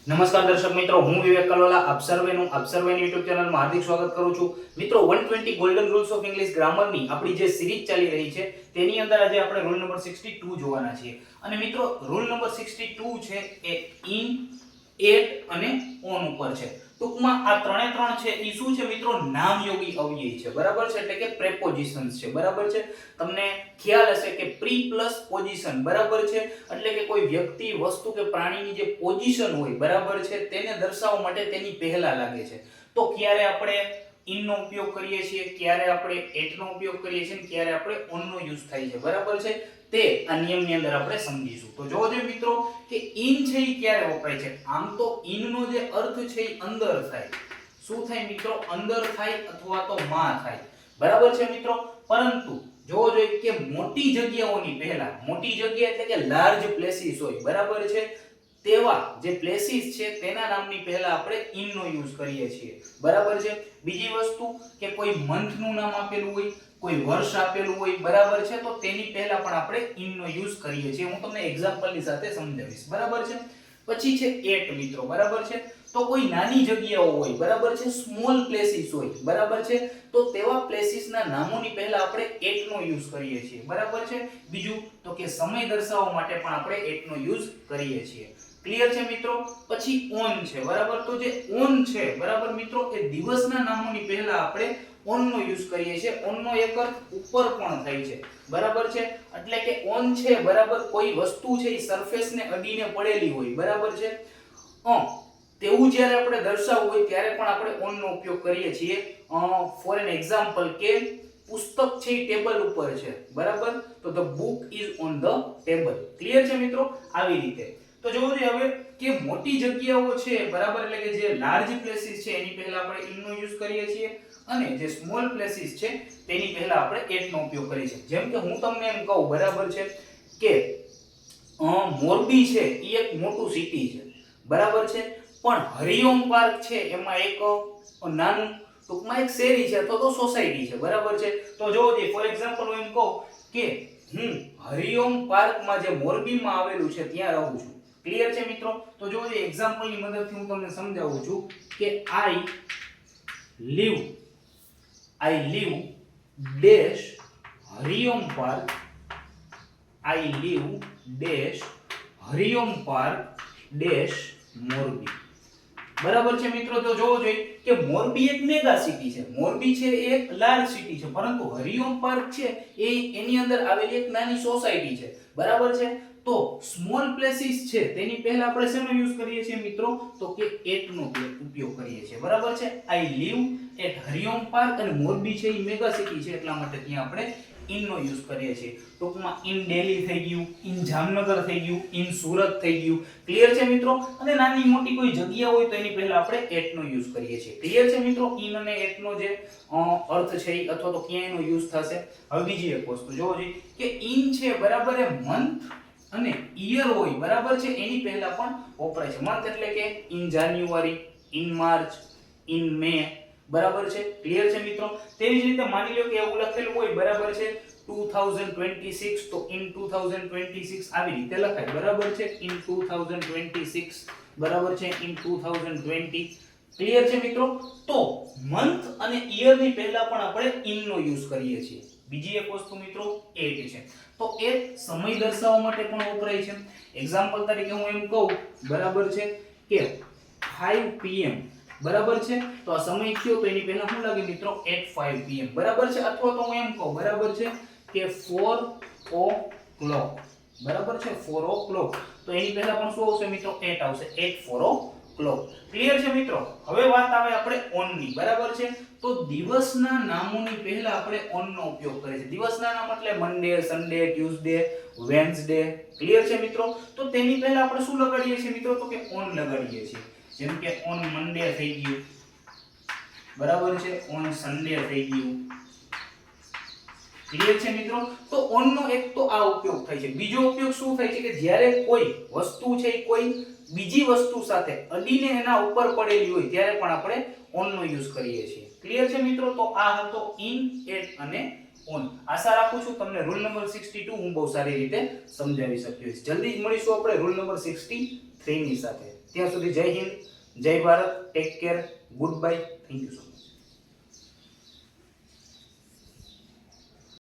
નમસ્કાર દર્શક મિત્રો, હું વિવેક કલોલા આપ સર્વેનું યુટ્યુબ ચેનલમાં હાર્દિક સ્વાગત કરું છું. મિત્રો 120 ગોલ્ડન રૂલ્સ ઓફ ઇંગ્લિશ ગ્રામરની આપણી જે સિરીઝ ચાલી રહી છે તેની અંદર આજે આપણે રૂલ નંબર 62 જોવાના છીએ. અને મિત્રો રૂલ નંબર 62 છે એ ઇન, એટ અને ઓન ઉપર છે. ટૂંકમાં આ ત્રણ છે એ શું છે મિત્રો? નામયોગી અવ્યય છે, બરાબર છે, એટલે કે પ્રેપોઝિશન્સ છે, બરાબર છે. તમને ખ્યાલ હશે કે પ્રી પ્લસ પોઝિશન, બરાબર છે, એટલે કે કોઈ વ્યક્તિ, વસ્તુ કે પ્રાણીની જે પોઝિશન હોય, બરાબર છે, તેને દર્શાવવા માટે તેની પહેલા લાગે છે. તો ક્યારે આપણે ઇન નો ઉપયોગ કરીએ છીએ, ક્યારે આપણે એટ નો ઉપયોગ કરીએ છીએ, ક્યારે આપણે ઓન નો યુઝ થાય છે, બરાબર છે, તે આ નિયમની અંદર આપણે સમજીશું. તો જોવો જોઈએ મિત્રો કે ઇન છે એ ક્યારે વપરાય છે. આમ તો ઇન નો જે અર્થ છે એ અંદર થાય. શું થાય મિત્રો? અંદર થાય અથવા તો માં થાય, બરાબર છે મિત્રો. પરંતુ જોવો જોઈએ કે મોટી જગ્યાઓની પહેલા, મોટી જગ્યા એટલે કે લાર્જ પ્લેસીસ હોય, બરાબર છે, તેવા જે પ્લેસીસ છે તેના નામની પહેલા આપણે ઇન નો યુઝ કરીએ છીએ, બરાબર છે. બીજી વસ્તુ કે કોઈ મંથ નું નામ આપેલું હોય, કોઈ વર્ષ આપેલું હોય, બરાબર છે, તો તેની પહેલા પણ આપણે ઇન નો યુઝ કરીએ છીએ. હું તમને એક્ઝામ્પલ ની સાથે સમજાવીશ, બરાબર છે. પછી છે એટ મિત્રો, બરાબર છે. તો કોઈ નાની જગ્યાઓ હોય, બરાબર છે, સ્મોલ પ્લેસીસ હોય, બરાબર છે, તો તેવા પ્લેસીસના નામોની પહેલા આપણે એટ નો યુઝ કરીએ છીએ, બરાબર છે. બીજું તો કે સમય દર્શાવવા માટે પણ આપણે એટ નો યુઝ કરીએ છીએ. ક્લિયર છે મિત્રો? પછી ઓન છે, બરાબર. તો જે ઓન છે, બરાબર મિત્રો, એ દિવસના નામોની પહેલા આપણે ઓન નો યુઝ કરીએ છીએ. ઓન નો એક અર્થ ઉપર પણ થાય છે, બરાબર છે, એટલે કે ઓન છે, બરાબર, કોઈ વસ્તુ છે એ સરફેસ ને અડીને પડેલી હોય, બરાબર છે. તેવું જ્યારે આપણે દર્શાવવું હોય ત્યારે પણ આપણે ઓન નો ઉપયોગ કરીએ છીએ. ફોર એન એક્ઝામ્પલ કે પુસ્તક છે એ ટેબલ ઉપર છે, બરાબર, તો the book is on the table. Clear છે મિત્રો? આવી રીતે. તો જોવો જોઈએ હવે કે મોટી જગ્યાઓ છે, બરાબર, એટલે કે જે લાર્જ પ્લેસીસ છે એની પહેલા આપણે ઇન નો યુઝ કરીએ છીએ, અને જે સ્મોલ પ્લેસીસ છે તેની પહેલા આપણે એટ નો ઉપયોગ કરીએ છીએ. જેમ કે હું તમને એમ કહું, બરાબર છે, કે મોરબી છે એ એક મોટું સિટી છે, બરાબર છે, પણ હરિઓમ પાર્ક છે એમાં એક નાનું, ટૂંકમાં એક શેરી છે અથવા તો સોસાયટી છે, બરાબર છે. તો જોવો જોઈએ ફોર એક્ઝામ્પલ હું એમ કહું કે હું હરિઓમ પાર્કમાં જે મોરબીમાં આવેલું છે ત્યાં રહું છું. ક્લિયર છે મિત્રો? તો જોવો જોઈએ એક્ઝામ્પલ ની મદદથી હું તમને સમજાવું છું કે I live dash Hariom park, I live dash Hariom park dash Morbi, બરાબર છે મિત્રો. તો જોવો જોઈએ કે મોરબી એક મેગા સિટી છે, મોરબી છે એ એક લાર્જ સિટી છે, પરંતુ હરિઓમ પાર્ક છે એ એની અંદર આવેલી એક નાની સોસાયટી છે, બરાબર છે. તો સ્મોલ પ્લેસીસ છે તેની પહેલા આપણે શેનો યુઝ કરીએ છીએ મિત્રો? તો કે એટ નો ઉપયોગ કરીએ છીએ, બરાબર છે. I live at Hariom park, અને મોરબી છે એ મેગા સિટી છે એટલા માટે ત્યાં આપણે ઇન નો યુઝ કરીએ છીએ. ટૂંકમાં ઇન દિલ્હી થઈ ગયું, ઇન જામનગર થઈ ગયું, ઇન સુરત થઈ ગયું. ક્લિયર છે મિત્રો? અને નાની મોટી કોઈ જગ્યા હોય તો એની પહેલા આપણે એટ નો યુઝ કરીએ છીએ. ક્લિયર છે મિત્રો? ઇન અને એટ નો જે અર્થ છે અથવા તો ક્યાં એનો યુઝ થશે. હવે બીજી એક વસ્તુ જોવો જોઈએ કે ઇન છે, બરાબર, એ મંથ અને યર હોય, બરાબર છે, એની પહેલા પણ વપરાય છે. મંથ એટલે કે in January, in March, in May, બરાબર છે. ક્લિયર છે મિત્રો? તેવી જ રીતે માની લો કે એવું લખેલું હોય, બરાબર છે, 2026, તો ઇન 2026 આવી રીતે લખાય, બરાબર છે, ઇન 2026, બરાબર છે, ઇન 2020. ક્લિયર છે મિત્રો? તો મંથ અને યર ની પહેલા પણ આપણે ઇન નો યુઝ કરીએ છીએ. બીજી એક વસ્તુ મિત્રો એટ છે. તો એટ સમય દર્શાવવા માટે પણ વપરાય છે. એક્ઝામ્પલ તરીકે હું એમ કહું, બરાબર છે, કે 5 pm, બરાબર છે, તો આ સમય થયો તો એની પહેલા શું લાગે મિત્રો? at 5 pm, બરાબર છે. અથવા તો હું એમ કહું, બરાબર છે, કે 4 o'clock, બરાબર છે, 4 o'clock, તો એની પહેલા પણ શું આવશે મિત્રો? at આવશે, at 4 o'clock. ક્લિયર છે મિત્રો? હવે વાત આવે આપણે ઓન ની, બરાબર છે. તો દિવસના નામોની પહેલા આપણે ઓન નો ઉપયોગ કરીએ છીએ. દિવસના નામ એટલે મંડે, સન્ડે, ટ્યુઝડે, વેન્સડે. ક્લિયર છે મિત્રો? તો તેની પહેલા આપણે શું લગાડીએ છીએ મિત્રો? તો કે ઓન લગાડીએ છીએ. જેમ કે ઓન મંડે થઈ ગયું, બરાબર છે, ઓન સન્ડે થઈ ગયું. ક્લિયર છે મિત્રો? તો ઓન નો એક તો આ ઉપયોગ થાય છે. બીજો ઉપયોગ શું થાય છે કે જ્યારે કોઈ વસ્તુ છે કોઈ બીજી વસ્તુ સાથે અડીને એના ઉપર પડેલી હોય ત્યારે પણ આપણે ઓન નો યુઝ કરીએ છીએ. ક્લિયર છે મિત્રો? તો આ હતો ઇન, એટ અને ઓન. આશા રાખું છું તમને રૂલ નંબર 62 હું બહુ સારી રીતે સમજાવી શક્યો છું. જલ્દી જ મળીશું આપણે રૂલ નંબર 63 ની સાથે. ત્યાં સુધી જય હિન્દ, જય Bharat, take care, good bye, thank you so much.